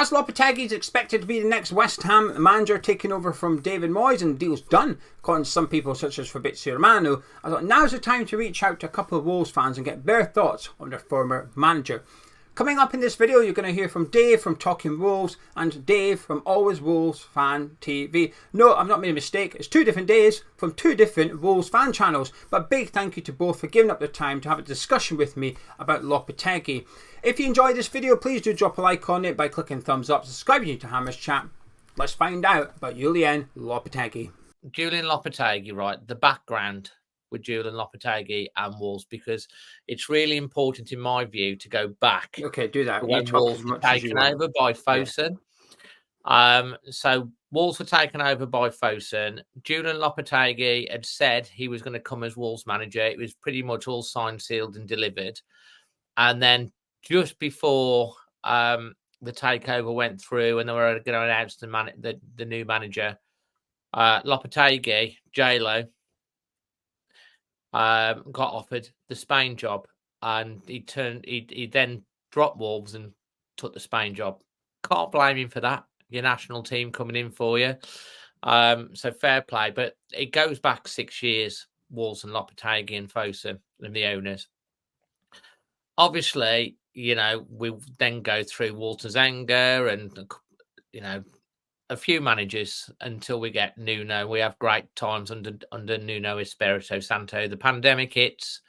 As Lopetegui is expected to be the next West Ham manager taking over from David Moyes and deal's done, according to some people such as Fabrizio Romano, I thought now's the time to reach out to a couple of Wolves fans and get their thoughts on their former manager. Coming up in this video, you're going to hear from Dave from Talking Wolves and Dave from Always Wolves Fan TV. No, I've not made a mistake. It's two different Daves from two different Wolves fan channels. But big thank you to both for giving up their time to have a discussion with me about Lopetegui. If you enjoyed this video, please do drop a like on it by clicking thumbs up, subscribing to Hammer's Chat. Let's find out about Julian Lopetegui. Julian Lopetegui, right? The background with Julian Lopetegui and Wolves, because it's really important in my view to go back. Okay, do that. When Wolves were taken over by Fosun. Yeah. So Wolves were taken over by Fosun. Julian Lopetegui had said he was going to come as Wolves manager. It was pretty much all signed, sealed, and delivered. And then just before the takeover went through and they were going to announce the new manager, Lopetegui, J-Lo, got offered the Spain job, and he then dropped Wolves and took the Spain job. Can't blame him for that. Your national team coming in for you. So fair play. But it goes back 6 years, Wolves and Lopetegui and Fosun and the owners. Obviously, you know, we then go through Walter Zenga and, you know, a few managers until we get Nuno. We have great times under Nuno Espirito Santo. The pandemic hits,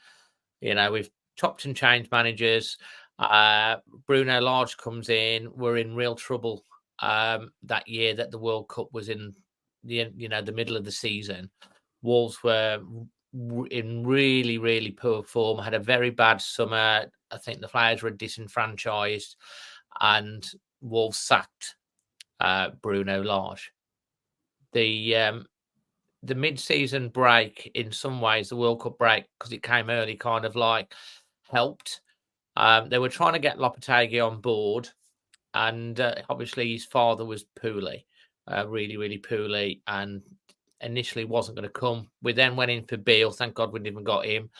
you know, we've chopped and changed managers. Bruno Lage comes in. We're in real trouble that year that the World Cup was in the middle of the season. Wolves were in really, really poor form, had a very bad summer. I think the players were disenfranchised, and Wolves sacked Bruno Lage. The mid-season break, in some ways, the World Cup break, because it came early, kind of like helped. They were trying to get Lopetegui on board, and obviously his father was poorly, really, really poorly, and initially wasn't going to come. We then went in for Beale. Thank God we didn't got him.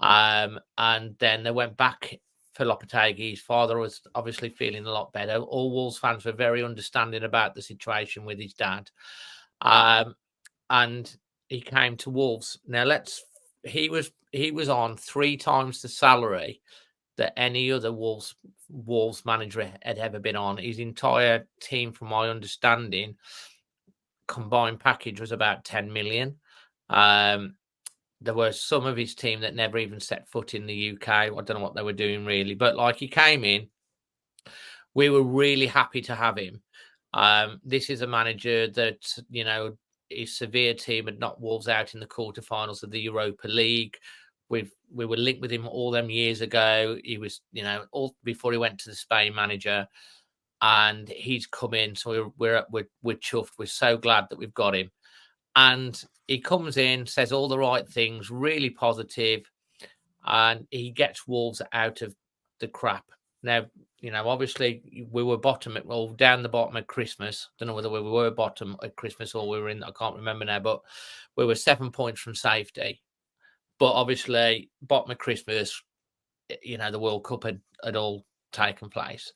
And then they went back for Lopetegui. His father was obviously feeling a lot better. All Wolves fans were very understanding about the situation with his dad. And he came to Wolves. Now he was on 3 times the salary that any other Wolves manager had ever been on. His entire team, from my understanding, combined package was about 10 million. There were some of his team that never even set foot in the UK. I don't know what they were doing really, but like, he came in, we were really happy to have him. This is a manager that, you know, his Sevilla team had knocked Wolves out in the quarterfinals of the Europa League. We were linked with him all them years ago. He was, you know, all before he went to the Spain manager, and he's come in. So we're chuffed. We're so glad that we've got him. And he comes in, says all the right things, really positive, and he gets Wolves out of the crap. Now, you know, obviously we were down the bottom at Christmas. Don't know whether we were bottom at Christmas or we were in, I can't remember now, but we were 7 points from safety. But obviously, bottom of Christmas, you know, the World Cup had all taken place.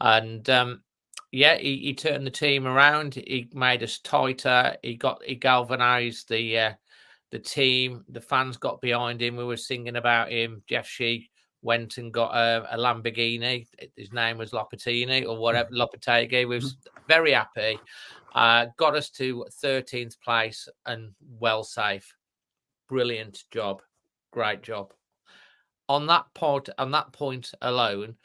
And he turned the team around. He made us tighter. He galvanized the team. The fans got behind him. We were singing about him. Jeff Shee went and got a Lamborghini. His name was Lopetegui or whatever. Lopetegui. We was very happy. Got us to 13th place and well safe. Brilliant job. Great job. On that point alone,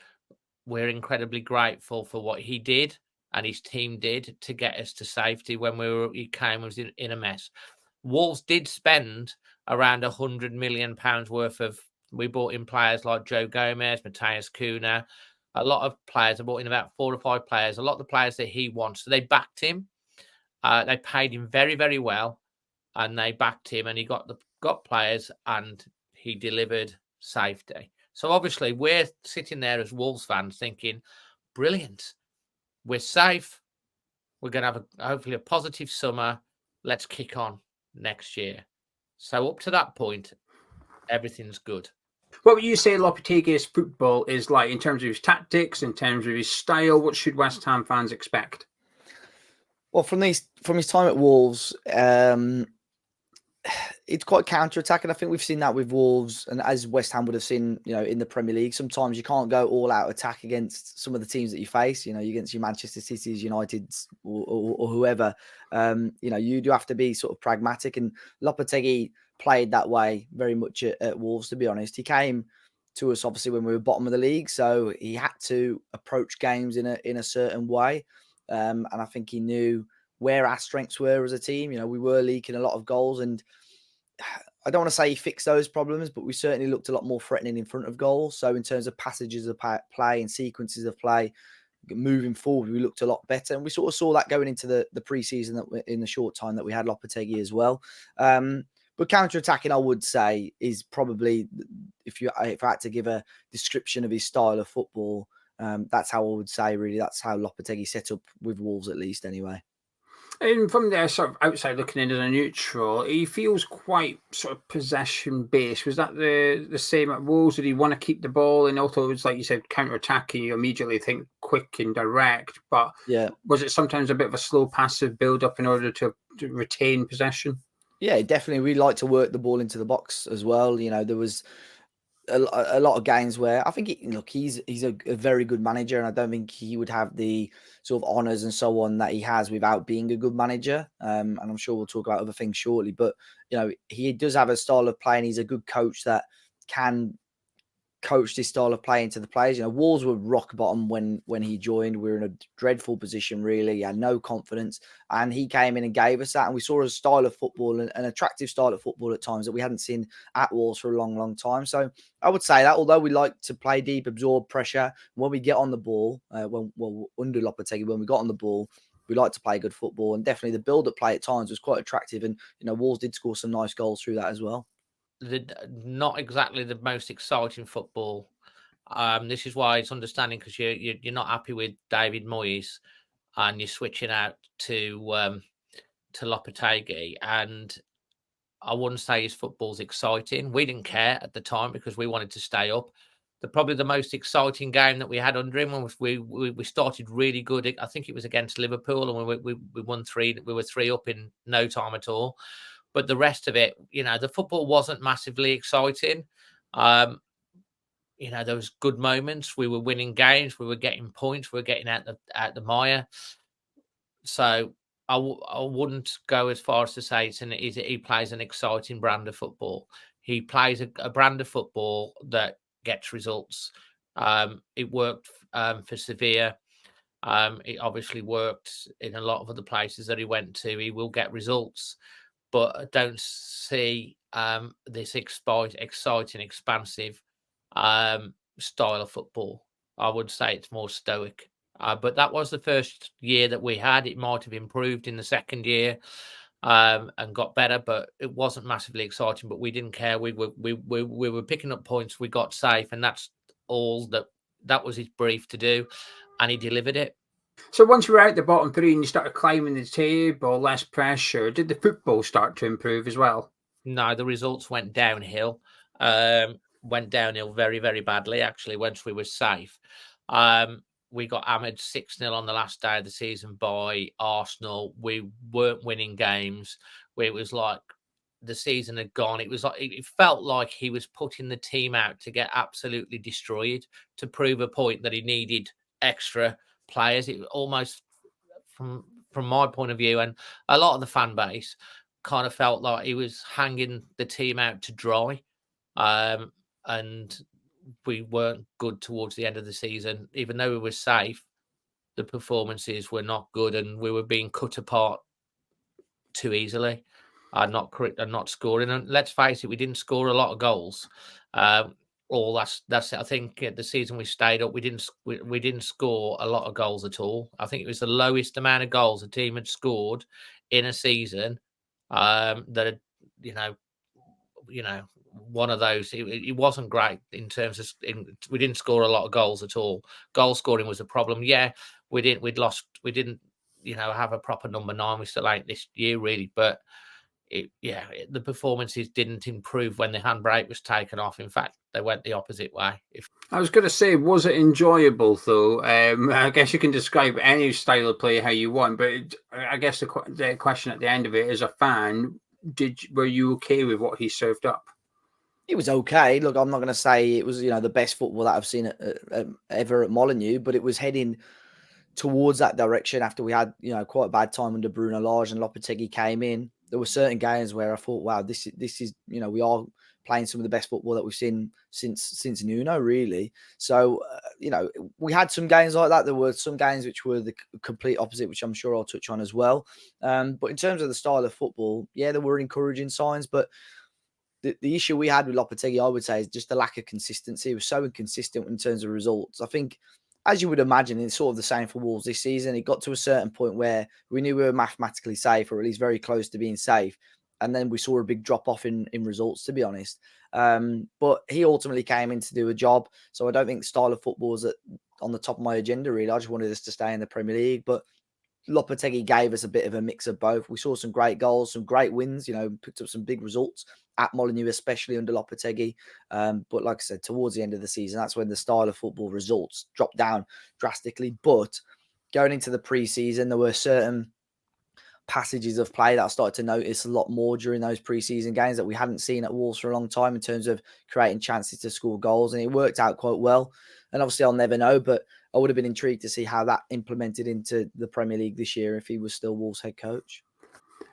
we're incredibly grateful for what he did and his team did to get us to safety when he was in a mess. Wolves did spend around £100 million worth of. We brought in players like Joe Gomez, Matheus Cunha, a lot of players. I brought in about 4 or 5 players. A lot of the players that he wants. So they backed him. They paid him very, very well, and they backed him, and he got players, and he delivered safety. So obviously we're sitting there as Wolves fans thinking, brilliant. We're safe. We're going to have hopefully a positive summer. Let's kick on next year. So up to that point, everything's good. What would you say Lopetegui's football is like in terms of his tactics, in terms of his style? What should West Ham fans expect? Well, from his time at Wolves, it's quite counter-attacking. I think we've seen that with Wolves, and as West Ham would have seen, in the Premier League, sometimes you can't go all-out attack against some of the teams that you face. Against your Manchester Cities, Uniteds, or whoever. You do have to be sort of pragmatic, and Lopetegui played that way very much at Wolves. To be honest, he came to us obviously when we were bottom of the league, so he had to approach games in a certain way, and I think he knew where our strengths were as a team. We were leaking a lot of goals, and I don't want to say he fixed those problems, but we certainly looked a lot more threatening in front of goals. So in terms of passages of play and sequences of play, moving forward, we looked a lot better. And we sort of saw that going into the pre-season that in the short time that we had Lopetegui as well. But counter-attacking, I would say, is probably, if I had to give a description of his style of football, that's how I would say, really. That's how Lopetegui set up with Wolves, at least, anyway. And from there, sort of outside looking in as a neutral, he feels quite sort of possession based. Was that the same at Wolves? Did he want to keep the ball? And also, it's like you said, counter attacking. You immediately think quick and direct. But yeah, was it sometimes a bit of a slow, passive build up in order to retain possession? Yeah, definitely. We like to work the ball into the box as well. There was a lot of games where I think he's a very good manager, and I don't think he would have the sort of honors and so on that he has without being a good manager. And I'm sure we'll talk about other things shortly, but he does have a style of play, and he's a good coach that can coached his style of play into the players. Wolves were rock bottom when he joined. We were in a dreadful position, really. He had no confidence, and he came in and gave us that. And we saw a style of football, an attractive style of football at times that we hadn't seen at Wolves for a long, long time. So I would say that, although we like to play deep, absorb pressure, when we get on the ball, under Lopetegui, when we got on the ball, we like to play good football. And definitely the build-up play at times was quite attractive. And, Wolves did score some nice goals through that as well. Not exactly the most exciting football. This is why it's understanding, because you're not happy with David Moyes, and you're switching out to Lopetegui. And I wouldn't say his football's exciting. We didn't care at the time because we wanted to stay up. Probably the most exciting game that we had under him was we started really good. I think it was against Liverpool, and we won 3. We were 3 up in no time at all. But the rest of it, the football wasn't massively exciting. There was good moments. We were winning games. We were getting points. We were getting out the mire. So I wouldn't go as far as to say he plays an exciting brand of football. He plays a brand of football that gets results. It worked for Sevilla. It obviously worked in a lot of other places that he went to. He will get results, but I don't see this exciting, expansive style of football. I would say it's more stoic. But that was the first year that we had. It might have improved in the second year and got better, but it wasn't massively exciting. But we didn't care. We were picking up points. We got safe, and that's all that was his brief to do, and he delivered it. So once you were out the bottom 3 and you started climbing the table, less pressure, did the football start to improve as well? No, the results went downhill. Went downhill very, very badly, actually, once we were safe. We got hammered 6-0 on the last day of the season by Arsenal. We weren't winning games. It was like the season had gone. It was like it felt like he was putting the team out to get absolutely destroyed, to prove a point that he needed extra players. It almost, from my point of view, and a lot of the fan base, kind of felt like he was hanging the team out to dry. And we weren't good towards the end of the season. Even though we were safe, the performances were not good, and we were being cut apart too easily. Not scoring. And let's face it, we didn't score a lot of goals. That's it. I think the season we stayed up, we didn't score a lot of goals at all. I think it was the lowest amount of goals a team had scored in a season. That one of those. It wasn't great in terms of we didn't score a lot of goals at all. Goal scoring was a problem. Yeah, we didn't have a proper number 9. We still ain't this year really, but the performances didn't improve when the handbrake was taken off. In fact, they went the opposite way. I was going to say, was it enjoyable though? I guess you can describe any style of play how you want, but I guess the question at the end of it, as a fan, were you okay with what he served up? It was okay. Look, I'm not going to say it was the best football that I've seen ever at Molineux, but it was heading towards that direction after we had quite a bad time under Bruno Lage and Lopetegui came in. There were certain games where I thought, wow, this is we are playing some of the best football that we've seen since Nuno, really. So we had some games like that. There were some games which were the complete opposite, which I'm sure I'll touch on as well. But in terms of the style of football, yeah, there were encouraging signs, but the issue we had with Lopetegui, I would say, is just the lack of consistency. It was so inconsistent in terms of results. I think, as you would imagine, it's sort of the same for Wolves this season. It got to a certain point where we knew we were mathematically safe, or at least very close to being safe. And then we saw a big drop off in results, to be honest. But he ultimately came in to do a job. So I don't think style of football is on the top of my agenda, really. I just wanted us to stay in the Premier League. But Lopetegui gave us a bit of a mix of both. We saw some great goals, some great wins, picked up some big results at Molineux, especially under Lopetegui. But like I said, towards the end of the season, that's when the style of football results dropped down drastically. But going into the pre-season, there were certain passages of play that I started to notice a lot more during those pre-season games that we hadn't seen at Wolves for a long time in terms of creating chances to score goals. And it worked out quite well. And obviously I'll never know, but I would have been intrigued to see how that implemented into the Premier League this year if he was still Wolves head coach.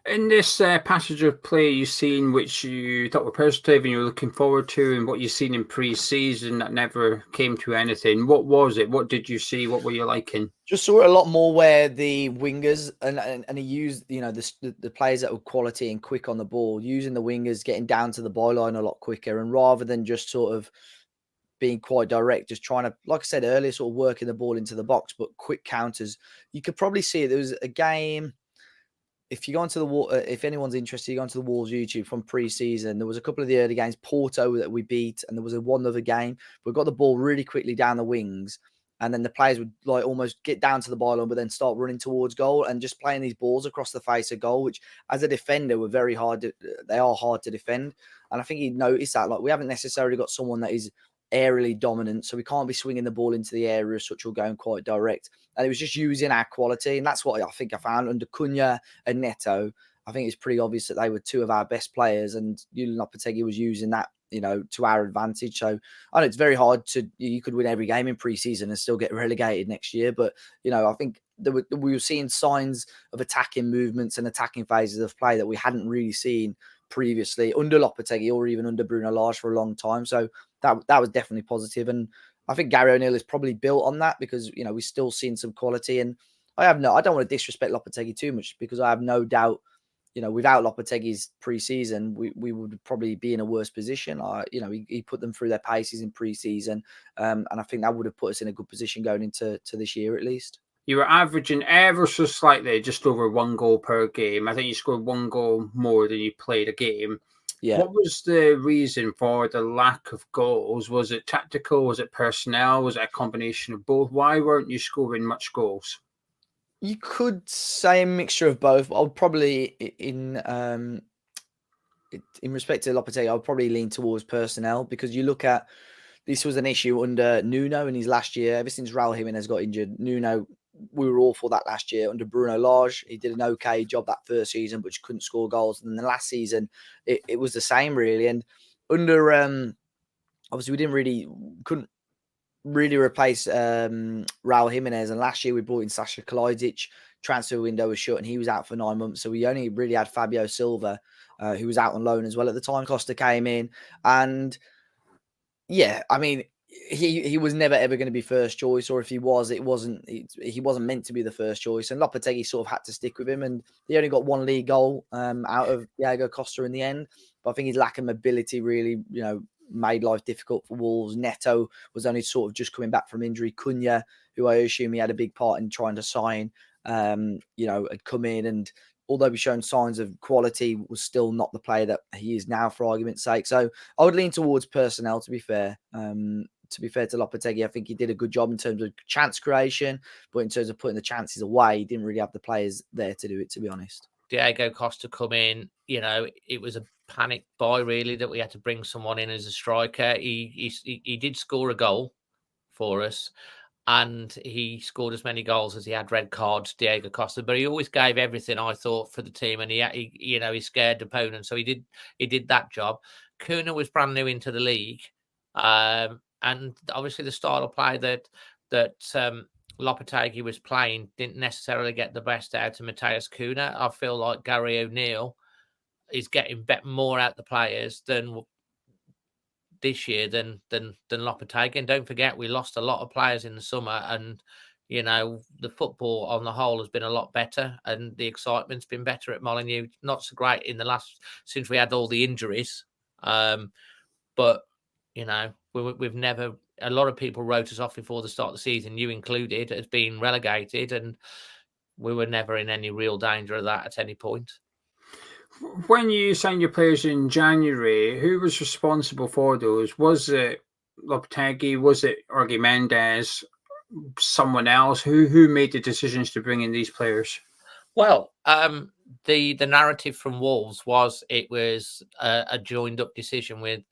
In this passage of play you've seen, which you thought were positive and you were looking forward to, and what you've seen in pre-season that never came to anything, what was it? What did you see? What were you liking? Just saw it a lot more where the wingers and he used the players that were quality and quick on the ball, using the wingers, getting down to the byline a lot quicker, and rather than just sort of being quite direct, just trying to, like I said earlier, sort of working the ball into the box, but quick counters. You could probably see it. There was a game. If you go onto if anyone's interested, you go onto the Wolves YouTube from pre-season. There was a couple of the early games, Porto that we beat, and there was one other game. We got the ball really quickly down the wings, and then the players would like almost get down to the byline, but then start running towards goal and just playing these balls across the face of goal, which as a defender were very hard. They are hard to defend, and I think he noticed that. Like we haven't necessarily got someone that is aerially dominant, so we can't be swinging the ball into the area as such or going quite direct. And it was just using our quality, and that's what I think I found under Cunha and Neto. I think it's pretty obvious that they were two of our best players, and Lopetegui was using that, to our advantage. So I know it's very hard you could win every game in pre-season and still get relegated next year, but I think we were seeing signs of attacking movements and attacking phases of play that we hadn't really seen previously under Lopetegui or even under Bruno Lage for a long time. So that was definitely positive. And I think Gary O'Neill is probably built on that because, we're still seeing some quality. And I don't want to disrespect Lopetegui too much because I have no doubt, without Lopetegui's pre-season, we would probably be in a worse position. He put them through their paces in pre-season. And I think that would have put us in a good position going into this year at least. You were averaging ever so slightly just over 1 goal per game. I think you scored 1 goal more than you played a game. Yeah. What was the reason for the lack of goals? Was it tactical? Was it personnel? Was it a combination of both? Why weren't you scoring much goals? You could say a mixture of both. I would probably, in respect to Lopetegui, I would probably lean towards personnel because you look at, this was an issue under Nuno in his last year. Ever since Raul Jimenez got injured, Nuno, we were awful that last year. Under Bruno Lage, he did an okay job that first season, but just couldn't score goals. And then the last season, it was the same, really. And under, obviously, couldn't really replace Raul Jimenez. And last year, we brought in Sasha Kalajdzic. Transfer window was shut, and he was out for 9 months. So we only really had Fabio Silva, who was out on loan as well at the time. Costa came in, and yeah, I mean, he was never ever going to be first choice, or if he was, he wasn't meant to be the first choice. And Lopetegui sort of had to stick with him, and he only got 1 league goal out of Diego Costa in the end. But I think his lack of mobility really, made life difficult for Wolves. Neto was only sort of just coming back from injury. Cunha, who I assume he had a big part in trying to sign, had come in, and although he's shown signs of quality, was still not the player that he is now, for argument's sake. So I would lean towards personnel, to be fair. To be fair to Lopetegui, I think he did a good job in terms of chance creation, but in terms of putting the chances away, he didn't really have the players there to do it, to be honest. Diego Costa come in, it was a panic buy really that we had to bring someone in as a striker. He did score a goal for us, and he scored as many goals as he had red cards, Diego Costa. But he always gave everything, I thought, for the team, and he scared opponents. So he did that job. Kuna was brand new into the league, and obviously the style of play that Lopetegui was playing didn't necessarily get the best out of Mateus Cunha. I feel like Gary O'Neill is getting more out the players than this year than Lopetegui. And don't forget, we lost a lot of players in the summer, and the football on the whole has been a lot better, and the excitement's been better at Molineux. Not so great in the last since we had all the injuries, but we've never. A lot of people wrote us off before the start of the season, you included, as being relegated, and we were never in any real danger of that at any point. When you signed your players in January, who was responsible for those? Was it Lopetegui? Was it Jorge Mendes? Someone else? Who made the decisions to bring in these players? Well, the narrative from Wolves was it was a joined up decision with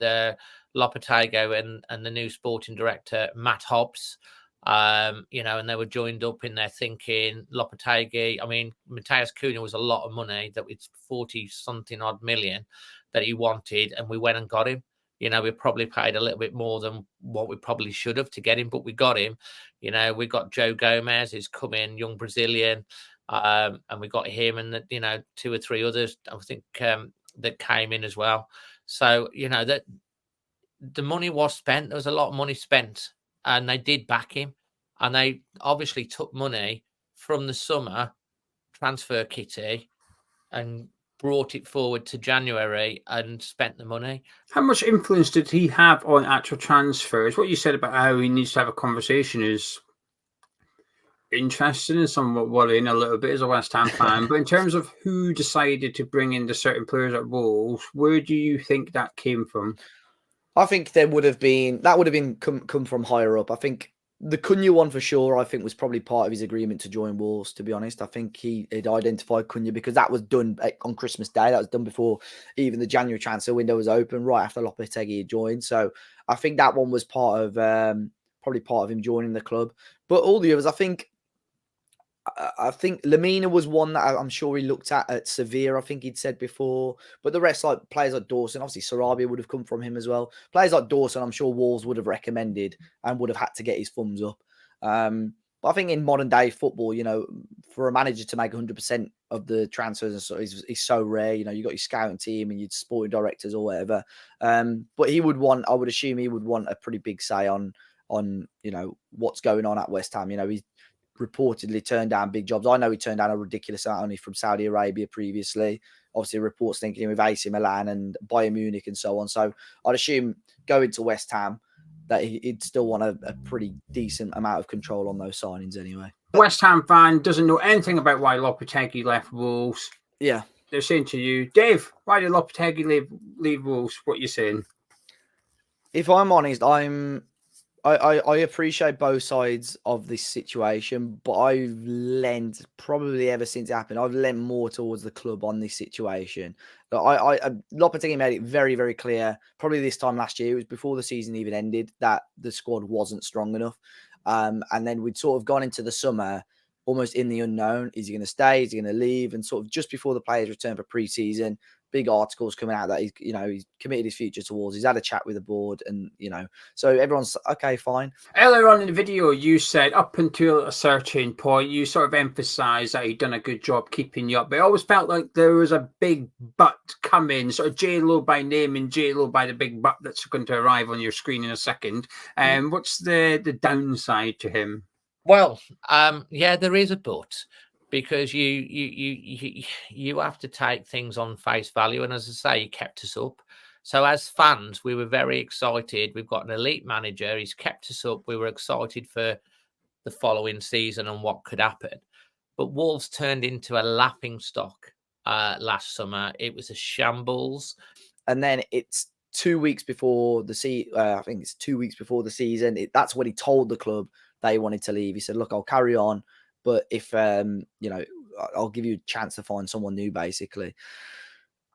Lopetegui and the new sporting director Matt Hobbs. And they were joined up in their thinking. Lopetegui, I mean, Mateus Cunha was a lot of money, that was 40 something odd million that he wanted, and we went and got him. We probably paid a little bit more than what we probably should have to get him, but we got him. We got Joe Gomez, who's come in, young Brazilian, and we got him and two or three others, I think, that came in as well. So that the money was spent. There was a lot of money spent, and they did back him, and they obviously took money from the summer transfer kitty and brought it forward to January and spent the money. How much influence did he have on actual transfers? What you said about how he needs to have a conversation is interesting and somewhat worrying a little bit as a West Ham fan. But in terms of who decided to bring in the certain players at Wolves, where do you think that came from? I think that would have been come from higher up. I think the Cunha one for sure, I think, was probably part of his agreement to join Wolves, to be honest. I think he had identified Cunha because that was done on Christmas Day. That was done before even the January transfer window was open, right after Lopetegui had joined. So I think that one was probably part of him joining the club. But all the others, I think Lamina was one that I'm sure he looked at Sevilla, I think he'd said before. But the rest, like players like Dawson, obviously Sarabia would have come from him as well. Players like Dawson, I'm sure Wolves would have recommended and would have had to get his thumbs up. But I think in modern day football, for a manager to make 100% of the transfers and so is so rare. You got your scouting team and your sporting directors or whatever. But I would assume he would want a pretty big say on what's going on at West Ham. He's reportedly turned down big jobs. I know he turned down a ridiculous amount only from Saudi Arabia previously. Obviously, reports linking him with AC Milan and Bayern Munich and so on. So I'd assume going to West Ham that he'd still want a pretty decent amount of control on those signings anyway. West Ham fan doesn't know anything about why Lopetegui left Wolves. Yeah. They're saying to you, Dave, why did Lopetegui leave Wolves? What are you saying? If I'm honest, I appreciate both sides of this situation, but I've lent, probably ever since it happened, I've lent more towards the club on this situation. Lopetegui made it very, very clear, probably this time last year, it was before the season even ended, that the squad wasn't strong enough. And then we'd sort of gone into the summer almost in the unknown. Is he going to stay? Is he going to leave? And sort of just before the players return for pre-season, big articles coming out that he's committed his future towards. He's had a chat with the board, and so everyone's okay, fine. Earlier on in the video, you said up until a certain point, you sort of emphasised that he'd done a good job keeping you up. But I always felt like there was a big but coming, sort of J-Lo by name and J-Lo by the big but that's going to arrive on your screen in a second. What's the downside to him? Well, yeah, there is a but. Because you have to take things on face value. And as I say, he kept us up. So as fans, we were very excited. We've got an elite manager. He's kept us up. We were excited for the following season and what could happen. But Wolves turned into a laughing stock last summer. It was a shambles. And then it's 2 weeks before the season. I think it's 2 weeks before the season. That's when he told the club they wanted to leave. He said, look, I'll carry on. But if, I'll give you a chance to find someone new, basically.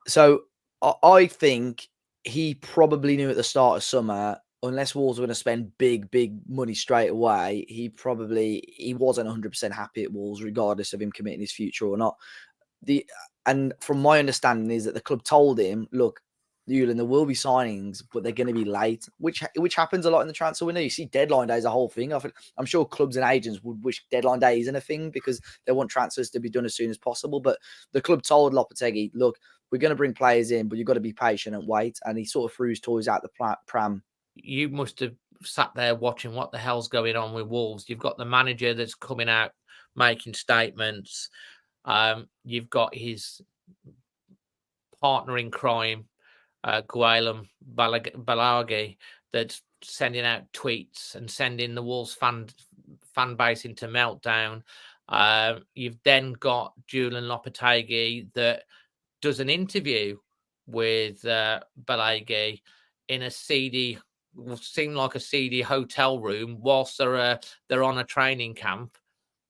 So I think he probably knew at the start of summer, unless Wolves were going to spend big money straight away, he wasn't 100% happy at Wolves, regardless of him committing his future or not. And from my understanding is that the club told him, look, Julian, there will be signings, but they're going to be late, which happens a lot in the transfer window. You see deadline day is a whole thing. I'm sure clubs and agents would wish deadline day isn't a thing because they want transfers to be done as soon as possible. But the club told Lopetegui, look, we're going to bring players in, but you've got to be patient and wait. And he sort of threw his toys out the pram. You must have sat there watching what the hell's going on with Wolves. You've got the manager that's coming out making statements. You've got his partner in crime, Guillem Balagi, that's sending out tweets and sending the Wolves fan base into meltdown. You've then got Julian Lopetegui that does an interview with Balagi in a seedy, seemed like a seedy hotel room whilst they're on a training camp,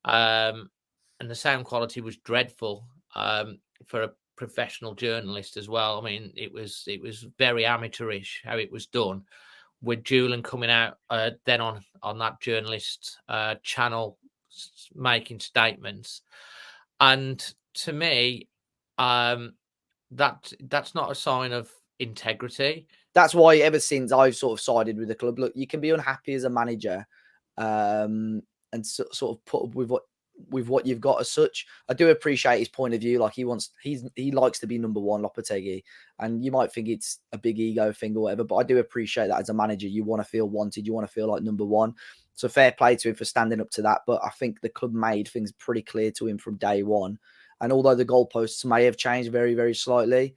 and the sound quality was dreadful for a professional journalist as well. I mean, it was very amateurish how it was done, with Julian coming out then on that journalist channel making statements. And to me, that's not a sign of integrity. That's why ever since I've sort of sided with the club, look, you can be unhappy as a manager and sort of put up with what you've got as such. I do appreciate his point of view. Like he likes to be number one, Lopetegui, and you might think it's a big ego thing or whatever, but I do appreciate that as a manager. You want to feel wanted. You want to feel like number one. So fair play to him for standing up to that. But I think the club made things pretty clear to him from day one. And although the goalposts may have changed very, very slightly,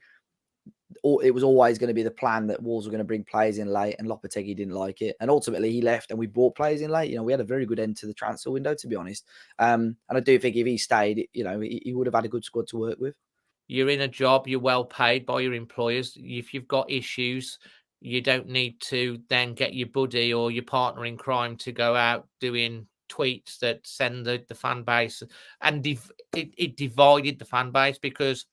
it was always going to be the plan that Wolves were going to bring players in late, and Lopetegui didn't like it. And ultimately he left and we brought players in late. You know, we had a very good end to the transfer window, to be honest. And I do think if he stayed, you know, he would have had a good squad to work with. You're in a job, you're well paid by your employers. If you've got issues, you don't need to then get your buddy or your partner in crime to go out doing tweets that send the fan base. And it divided the fan base, because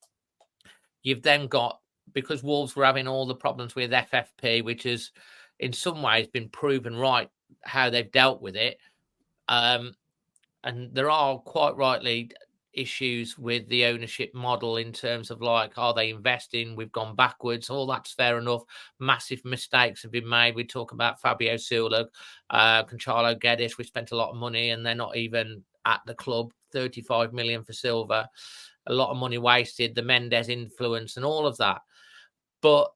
you've then got, because Wolves were having all the problems with FFP, which has in some ways been proven right how they've dealt with it. And there are quite rightly issues with the ownership model in terms of, like, are they investing? We've gone backwards. All that's fair enough. Massive mistakes have been made. We talk about Fabio Silva, Gonçalo Guedes. We spent a lot of money and they're not even at the club. 35 million for Silva. A lot of money wasted. The Mendes influence and all of that. But,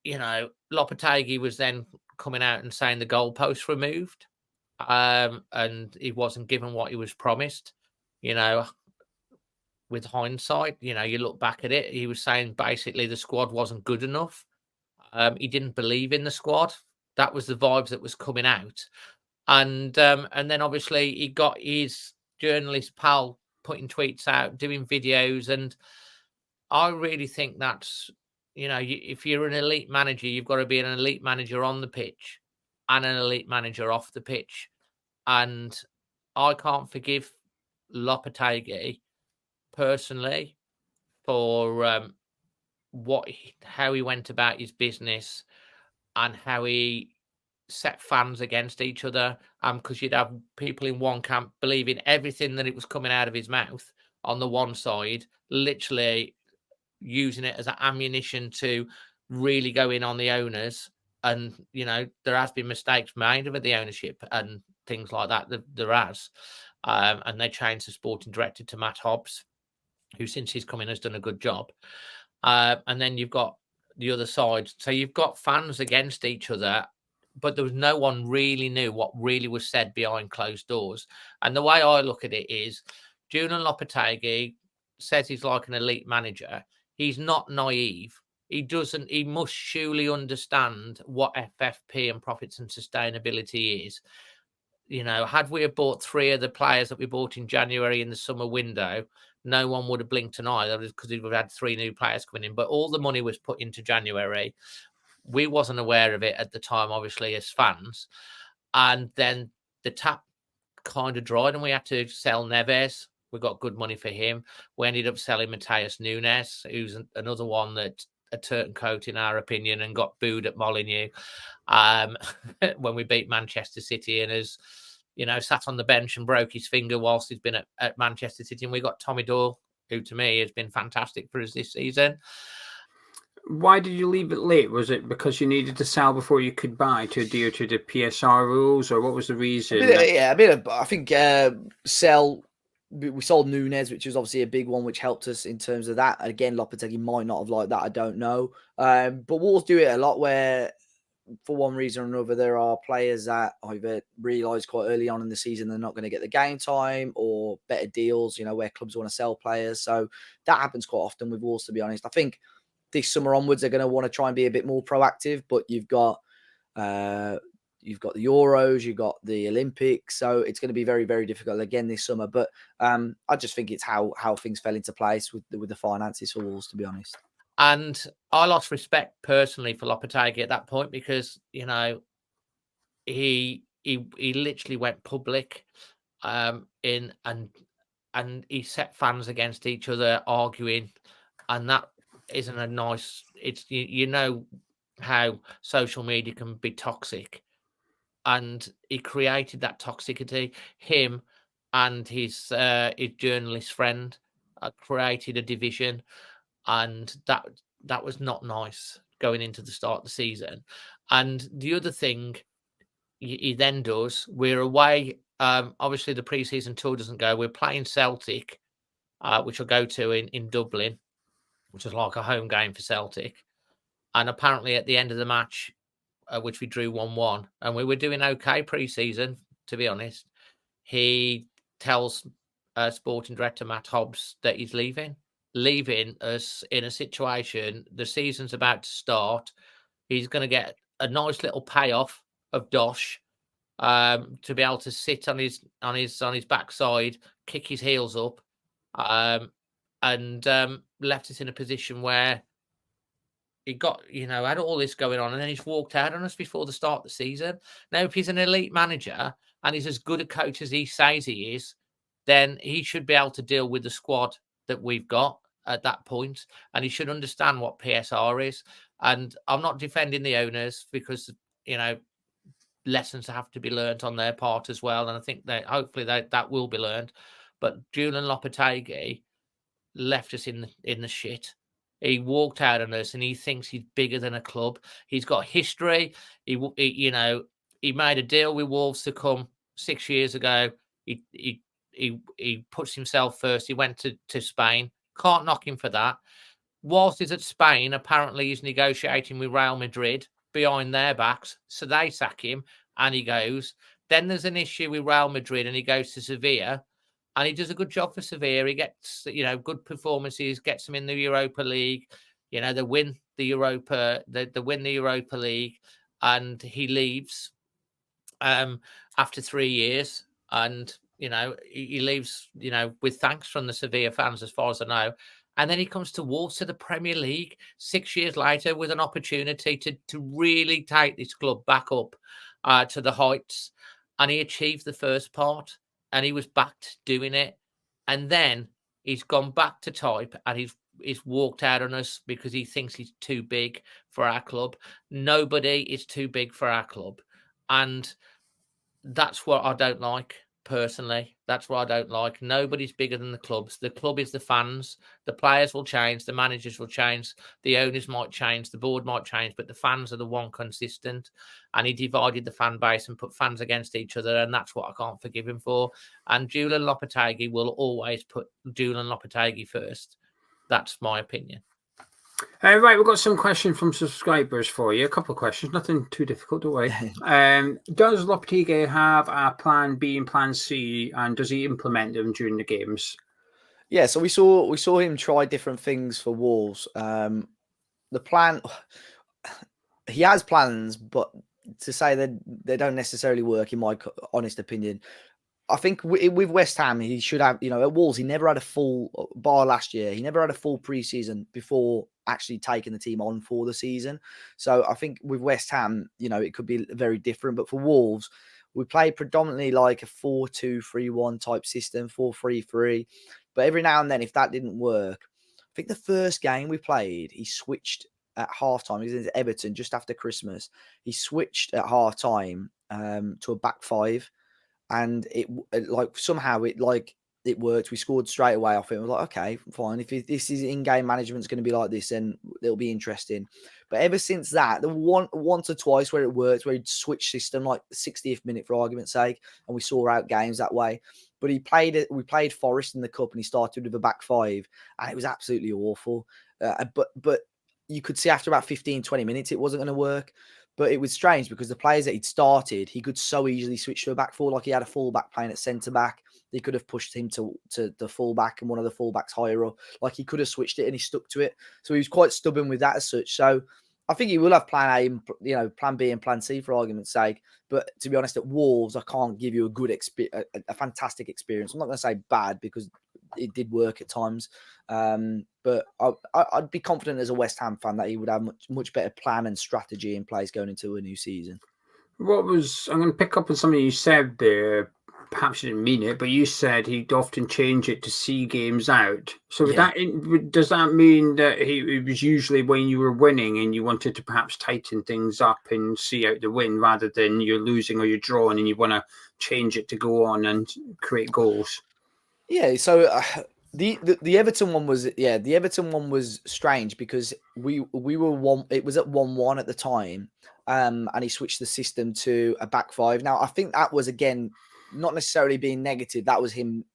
you know, Lopetegui was then coming out and saying the goalposts were moved, and he wasn't given what he was promised. You know, with hindsight, you know, you look back at it, he was saying basically the squad wasn't good enough. He didn't believe in the squad. That was the vibes that was coming out. And then obviously he got his journalist pal putting tweets out, doing videos. And I really think that's, you know, if you're an elite manager, you've got to be an elite manager on the pitch and an elite manager off the pitch. And I can't forgive Lopetegui personally for how he went about his business and how he set fans against each other. Because you'd have people in one camp believing everything that it was coming out of his mouth on the one side, literally using it as an ammunition to really go in on the owners. And, you know, there has been mistakes made with the ownership and things like that. There has. And they changed the sporting director to Matt Hobbs, who since he's come in has done a good job. And then you've got the other side. So you've got fans against each other, but there was no one really knew what really was said behind closed doors. And the way I look at it is, Julian Lopetegui says he's like an elite manager. He's not naive. He must surely understand what FFP and profits and sustainability is. You know, had we have bought 3 of the players that we bought in January in the summer window, no one would have blinked an eye, because we've had 3 new players coming in. But all the money was put into January. We wasn't aware of it at the time, obviously, as fans. And then the tap kind of dried and we had to sell Neves. We got good money for him. We ended up selling Mateus Nunes, who's another one that a turncoat in our opinion, and got booed at Molineux when we beat Manchester City, and has, sat on the bench and broke his finger whilst he's been at Manchester City. And we got Tommy Doyle, who to me has been fantastic for us this season. Why did you leave it late? Was it because you needed to sell before you could buy to adhere to the PSR rules, or what was the reason? I think we sold Nunes, which was obviously a big one, which helped us in terms of that. Again, Lopetegui might not have liked that. I don't know. But Wolves do it a lot where, for one reason or another, there are players that either realise quite early on in the season they're not going to get the game time, or better deals, where clubs want to sell players. So that happens quite often with Wolves, to be honest. I think this summer onwards, they're going to want to try and be a bit more proactive, but you've got the Euros, you've got the Olympics, so it's going to be very, very difficult again this summer. But I just think it's how things fell into place with the finances for Wolves, to be honest. And I lost respect personally for Lopetegui at that point, because he literally went public and he set fans against each other, arguing, and that isn't a nice. It's how social media can be toxic, and he created that toxicity. Him and his journalist friend created a division, and that was not nice going into the start of the season. And the other thing he then does, we're away. Obviously, the pre-season tour doesn't go. We're playing Celtic, which I'll go to in Dublin, which is like a home game for Celtic. And apparently at the end of the match, which we drew 1-1, and we were doing okay pre-season, to be honest, he tells sporting director Matt Hobbs that he's leaving us in a situation. The season's about to start. He's going to get a nice little payoff of dosh to be able to sit on his backside, kick his heels up, and left us in a position where he got, had all this going on, and then he's walked out on us before the start of the season. Now, if he's an elite manager and he's as good a coach as he says he is, then he should be able to deal with the squad that we've got at that point, and he should understand what PSR is. And I'm not defending the owners, because, lessons have to be learned on their part as well. And I think that hopefully that will be learned. But Julian Lopetegui left us in the shit. He walked out on us, and he thinks he's bigger than a club. He's got history. He made a deal with Wolves to come 6 years ago. He puts himself first. He went to Spain. Can't knock him for that. Whilst he's at Spain, apparently he's negotiating with Real Madrid behind their backs, so they sack him and he goes. Then there's an issue with Real Madrid, and he goes to Sevilla, and he does a good job for Sevilla. He gets good performances, gets them in the Europa League. They win the Europa League, and he leaves after 3 years, and he leaves with thanks from the Sevilla fans, as far as I know. And then he comes to Wolves, to the Premier League 6 years later, with an opportunity to really take this club back up to the heights. And he achieved the first part, and he was backed doing it. And then he's gone back to type, and he's walked out on us because he thinks he's too big for our club. Nobody is too big for our club. And that's what I don't like. Personally, that's what I don't like. Nobody's bigger than the clubs. The club is the fans. The players will change. The managers will change. The owners might change. The board might change. But the fans are the one consistent. And he divided the fan base and put fans against each other. And that's what I can't forgive him for. And Julian Lopetegui will always put Julian Lopetegui first. That's my opinion. Right, we've got some questions from subscribers for you. A couple of questions, nothing too difficult, don't worry. Does Lopetegui have a plan B and plan C, and does he implement them during the games? Yeah, so we saw him try different things for Wolves. The plan, he has plans, but to say that they don't necessarily work, in my honest opinion. I think with West Ham, he should have, at Wolves, he never had a full, bar last year, he never had a full pre-season before actually taking the team on for the season. So I think with West Ham, it could be very different. But for Wolves, We played predominantly like a 4-2-3-1 type system, 4-3-3. But every now and then, if that didn't work, I think the first game we played, he switched at halftime. He was in Everton just after Christmas. He switched at halftime to a back five, and it like somehow it worked. We scored straight away off it. We're like, okay, fine. If this is in-game management's going to be like this, then it'll be interesting. But ever since that, the once or twice where it worked, where he'd switch system, like the 60th minute for argument's sake, and we saw out games that way. But we played Forest in the cup, and he started with a back five, and it was absolutely awful. But you could see after about 15, 20 minutes, it wasn't going to work. But it was strange because the players that he'd started, he could so easily switch to a back four. Like he had a fullback playing at centre back. They could have pushed him to the fullback and one of the fullbacks higher up. Like he could have switched it and he stuck to it. So he was quite stubborn with that as such. So I think he will have plan A, and, plan B and plan C for argument's sake. But to be honest, at Wolves, I can't give you a fantastic experience. I'm not going to say bad because it did work at times. But I'd be confident as a West Ham fan that he would have much better plan and strategy in place going into a new season. I'm going to pick up on something you said there. Perhaps you didn't mean it, but you said he'd often change it to see games out. So does that mean that it was usually when you were winning and you wanted to perhaps tighten things up and see out the win rather than you're losing or you're drawing and you want to change it to go on and create goals? Yeah, so the Everton one was strange because we were one. It was at 1-1 at the time, and he switched the system to a back five. Now I think that was again not necessarily being negative. That was him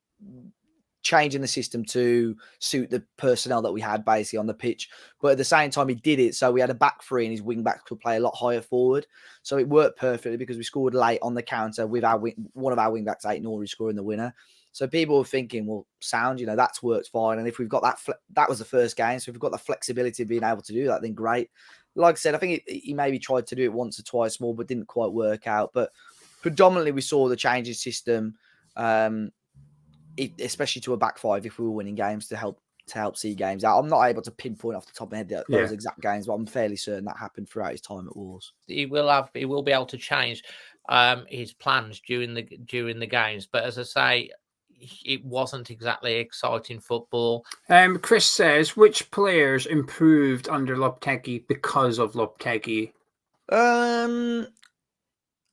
changing the system to suit the personnel that we had basically on the pitch. But at the same time, he did it so we had a back three and his wing backs could play a lot higher forward. So it worked perfectly because we scored late on the counter with one of our wing backs, Aït-Nouri, scoring the winner. So people were thinking, well, sound, that's worked fine. And if we've got that was the first game. So if we've got the flexibility of being able to do that, then great. Like I said, I think he maybe tried to do it once or twice more, but didn't quite work out. But predominantly we saw the changing system, especially to a back five if we were winning games to help see games out. I'm not able to pinpoint off the top of my head those exact games, but I'm fairly certain that happened throughout his time at Wolves. He will be able to change his plans during the games. But as I say, it wasn't exactly exciting football. Chris says, which players improved under Lopetegui because of Lopetegui?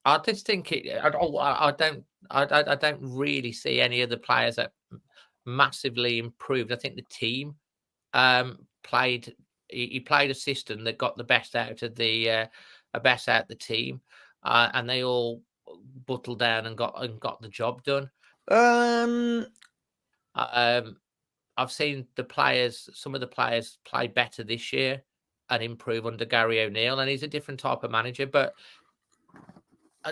I just think I don't really see any of the players that massively improved. I think the team played a system that got the best out of the team, and they all buckled down and got the job done. I've seen some of the players play better this year and improve under Gary O'Neill, and he's a different type of manager, but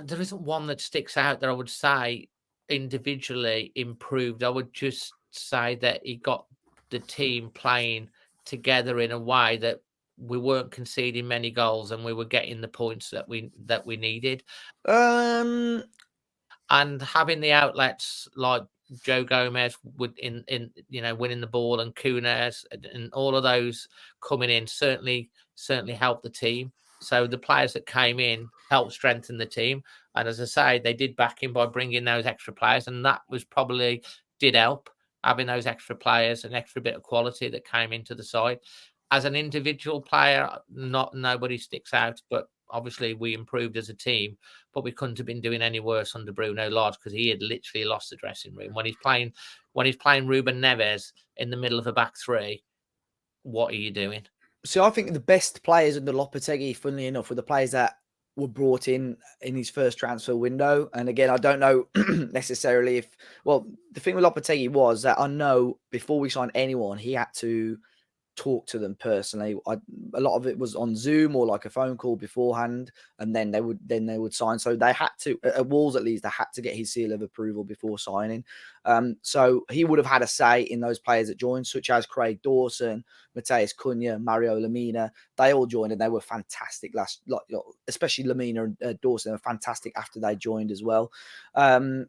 there isn't one that sticks out that I would say individually improved. I would just say that he got the team playing together in a way that we weren't conceding many goals and we were getting the points that we needed. And having the outlets like Joe Gomez in winning the ball, and Cunez and all of those coming in certainly helped the team. So the players that came in helped strengthen the team. And as I say, they did back him by bringing those extra players. And that did help, having those extra players, an extra bit of quality that came into the side. As an individual player, nobody sticks out. But obviously we improved as a team. But we couldn't have been doing any worse under Bruno Lage because he had literally lost the dressing room. When he's playing Ruben Neves in the middle of a back three, what are you doing? So I think the best players under Lopetegui, funnily enough, were the players that were brought in his first transfer window. And again, I don't know necessarily the thing with Lopetegui was that I know before we signed anyone, he had to talk to them personally. A lot of it was on Zoom or like a phone call beforehand, and then they would sign. So they had to, at Wolves at least, they had to get his seal of approval before signing. So he would have had a say in those players that joined, such as Craig Dawson, Mateus Cunha, Mario Lemina. They all joined and they were fantastic especially Lemina and Dawson were fantastic after they joined as well.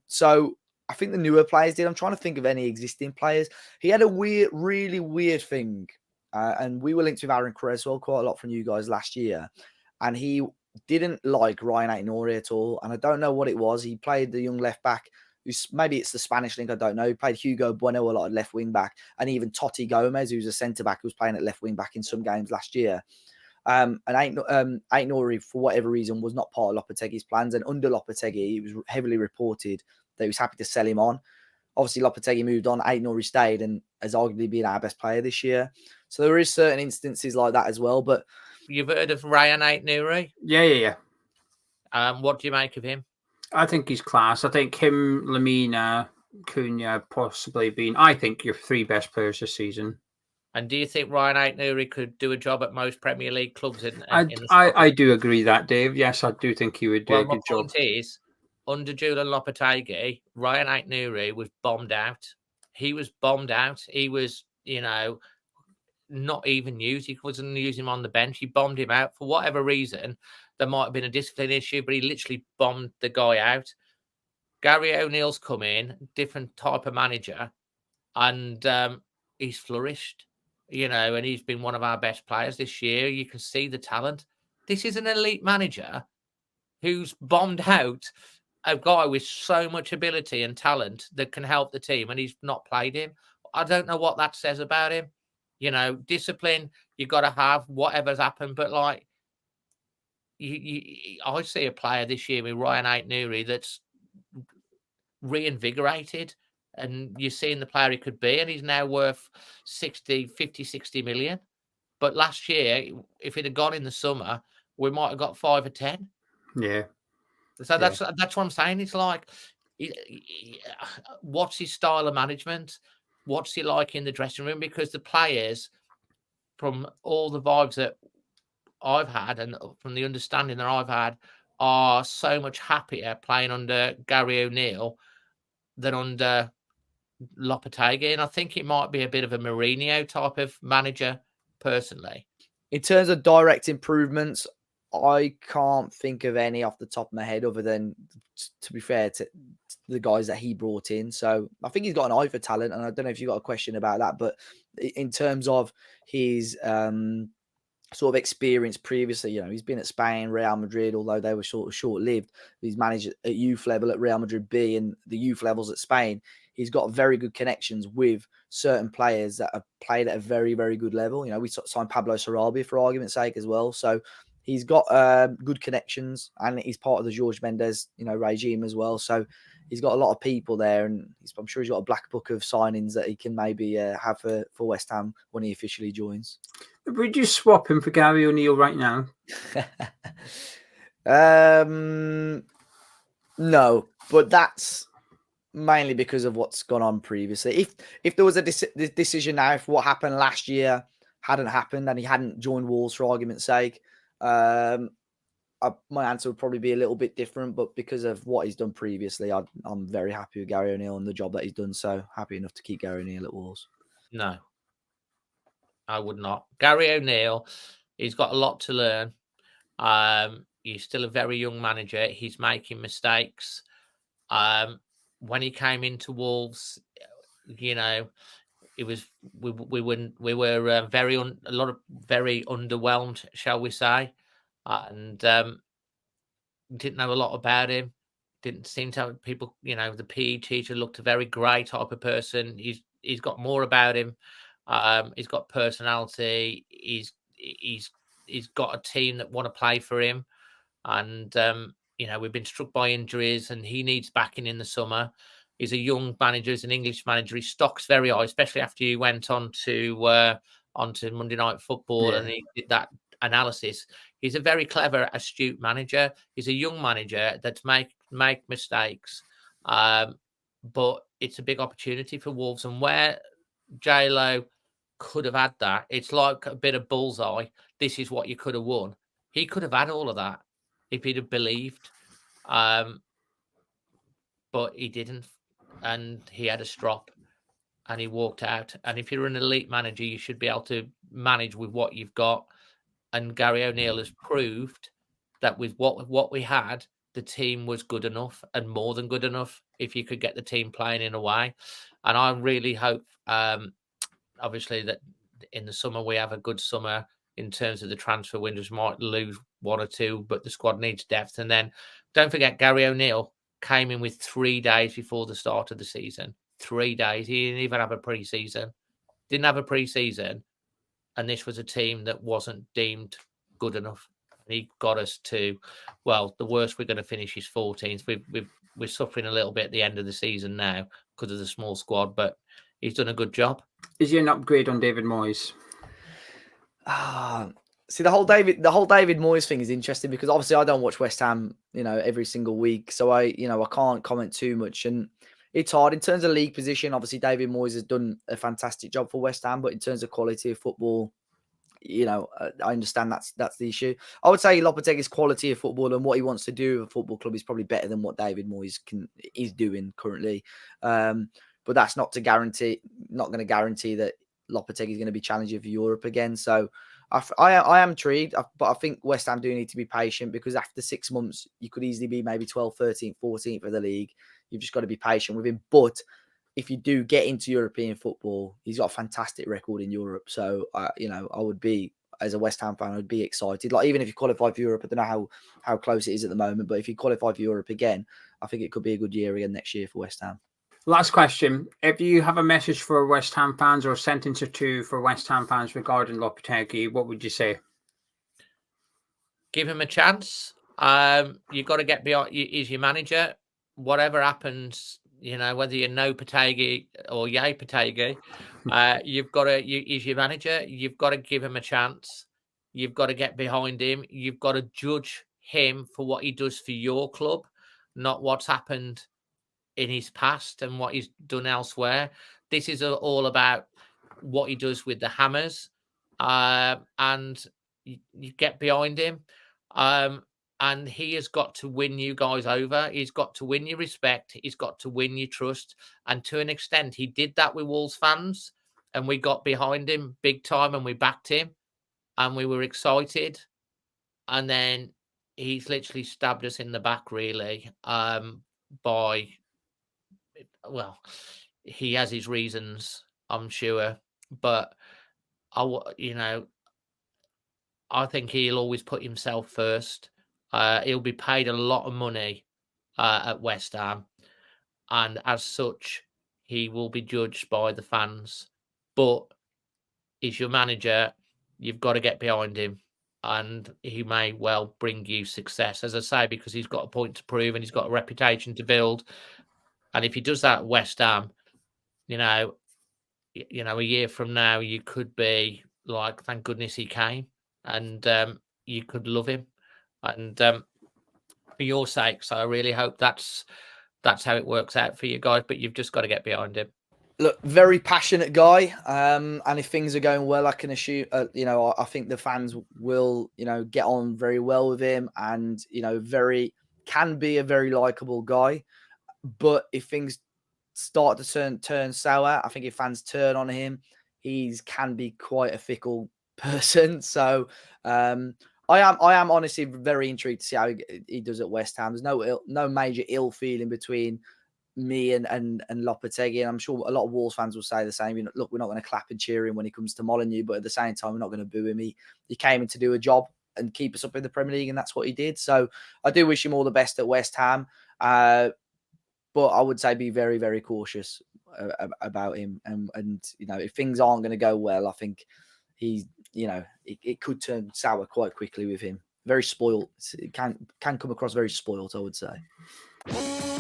So I think the newer players did. I'm trying to think of any existing players. He had a really weird thing. And we were linked with Aaron Creswell quite a lot from you guys last year. And he didn't like Ryan Aït-Nouri at all, and I don't know what it was. He played the young left back. Maybe it's the Spanish link, I don't know. He played Hugo Bueno a lot at left wing back, and even Totti Gomez, who's a centre back, who was playing at left wing back in some games last year. And Aït-Nouri, for whatever reason, was not part of Lopetegui's plans. And under Lopetegui, it was heavily reported that he was happy to sell him on. Obviously, Lopetegui moved on. Aït-Nouri stayed and has arguably been our best player this year. So there is certain instances like that as well. But you've heard of Ryan Aït-Nouri? Yeah. What do you make of him? I think he's class. I think him, Lamina, Cunha, possibly being, I think, your 3 best players this season. And do you think Ryan Aït-Nouri could do a job at most Premier League clubs? I do agree that, Dave. Yes, I do think he would do a good job. My point is, under Julian Lopetegui, Ryan Aït-Nouri was bombed out. He was bombed out. He was, not even used. He wasn't using him on the bench. He bombed him out for whatever reason. There might have been a discipline issue, but he literally bombed the guy out. Gary O'Neill's come in, different type of manager, and he's flourished, and he's been one of our best players this year. You can see the talent. This is an elite manager who's bombed out a guy with so much ability and talent that can help the team, and he's not played him. I don't know what that says about him. Discipline, you got to have whatever's happened, but I see a player this year with Ryan Aït-Nouri that's reinvigorated, and you're seeing the player he could be, and he's now worth 50, 60 million. But last year, if it had gone in the summer, we might have got 5 or 10. Yeah. So that's what I'm saying. It's like, what's his style of management? What's he like in the dressing room? Because the players, from all the vibes that I've had and from the understanding that I've had, are so much happier playing under Gary O'Neill than under Lopetegui. And I think it might be a bit of a Mourinho type of manager, personally. In terms of direct improvements, I can't think of any off the top of my head other than, to be fair, to the guys that he brought in. So I think he's got an eye for talent, and I don't know if you've got a question about that, but in terms of his sort of experience previously, he's been at Spain, Real Madrid, although they were sort of short-lived. He's managed at youth level at Real Madrid B and the youth levels at Spain. He's got very good connections with certain players that have played at a very, very good level. We signed Pablo Sarabia for argument's sake as well. So he's got good connections, and he's part of the Jorge Mendes, regime as well. So he's got a lot of people there, and I'm sure he's got a black book of signings that he can maybe have for West Ham when he officially joins. Would you swap him for Gary O'Neill right now? No, but that's mainly because of what's gone on previously. If there was a decision now, if what happened last year hadn't happened and he hadn't joined Wolves for argument's sake, my answer would probably be a little bit different. But because of what he's done previously, I'm very happy with Gary O'Neill and the job that he's done. So happy enough to keep Gary O'Neill at Wolves. No, I would not. Gary O'Neill, he's got a lot to learn. He's still a very young manager. He's making mistakes. When he came into Wolves, it was we were very underwhelmed, shall we say, and didn't know a lot about him. Didn't seem to have people. The PE teacher looked a very grey type of person. He's got more about him. He's got personality. He's got a team that want to play for him, and we've been struck by injuries, and he needs backing in the summer. He's a young manager. He's an English manager. His stock's very high, especially after he went onto Monday Night Football and he did that analysis. He's a very clever, astute manager. He's a young manager that's make mistakes, but it's a big opportunity for Wolves. And where J-Lo could have had that, it's like a bit of bullseye. This is what you could have won. He could have had all of that if he'd have believed, but he didn't, and he had a strop, and he walked out. And if you're an elite manager, you should be able to manage with what you've got. And Gary O'Neill has proved that with what we had, the team was good enough and more than good enough if you could get the team playing in a way. And I really hope, obviously, that in the summer we have a good summer in terms of the transfer windows. Might lose one or two, but the squad needs depth. And then don't forget, Gary O'Neill came in with 3 days before the start of the season. 3 days. He didn't even have a pre-season. Didn't have a pre-season. And this was a team that wasn't deemed good enough. He got us to, well, the worst we're going to finish is 14th. We're suffering a little bit at the end of the season now because of the small squad, but he's done a good job. Is he an upgrade on David Moyes? See, the whole David Moyes thing is interesting because obviously I don't watch West Ham, every single week, so I can't comment too much, and it's hard in terms of league position. Obviously, David Moyes has done a fantastic job for West Ham, but in terms of quality of football, I understand that's the issue. I would say Lopetegui's quality of football and what he wants to do with a football club is probably better than what David Moyes is doing currently. But that's not going to guarantee that Lopetegui is going to be challenging for Europe again. So I am intrigued, but I think West Ham do need to be patient because after 6 months, you could easily be maybe 12th, 13th, 14th of the league. You've just got to be patient with him. But if you do get into European football, he's got a fantastic record in Europe. So, I would be, as a West Ham fan, I would be excited. Like, even if you qualify for Europe, I don't know how close it is at the moment, but if you qualify for Europe again, I think it could be a good year again next year for West Ham. Last question. If you have a message for West Ham fans or a sentence or two for West Ham fans regarding Lopetegui, what would you say? Give him a chance. You've got to get beyond. He's your manager. Whatever happens, whether you know Lopetegui or yay Lopetegui, you've got to. He's your manager. You've got to give him a chance. You've got to get behind him. You've got to judge him for what he does for your club, not what's happened in his past and what he's done elsewhere. This is all about what he does with the Hammers, and you get behind him. And he has got to win you guys over. He's got to win your respect. He's got to win your trust. And to an extent, he did that with Wolves fans. And we got behind him big time and we backed him. And we were excited. And then he's literally stabbed us in the back, really, by... Well, he has his reasons, I'm sure. But, I think he'll always put himself first. He'll be paid a lot of money at West Ham. And as such, he will be judged by the fans. But he's your manager. You've got to get behind him. And he may well bring you success, as I say, because he's got a point to prove and he's got a reputation to build. And if he does that at West Ham, a year from now, you could be like, thank goodness he came. And you could love him. And for your sake, so I really hope that's how it works out for you guys. But you've just got to get behind him. Look, very passionate guy. And if things are going well, I can assume, I think the fans will, get on very well with him and, can be a very likable guy. But if things start to turn sour, I think if fans turn on him, he can be quite a fickle person. So I am honestly very intrigued to see how he does at West Ham. There's no major ill feeling between me and Lopetegui, and I'm sure a lot of Wolves fans will say the same. Look, we're not going to clap and cheer him when he comes to Molineux, but at the same time, we're not going to boo him. He came in to do a job and keep us up in the Premier League, and that's what he did. So I do wish him all the best at West Ham. But I would say be very, very cautious about him. And if things aren't going to go well, I think it could turn sour quite quickly with him. Very spoiled. It can come across very spoiled, I would say.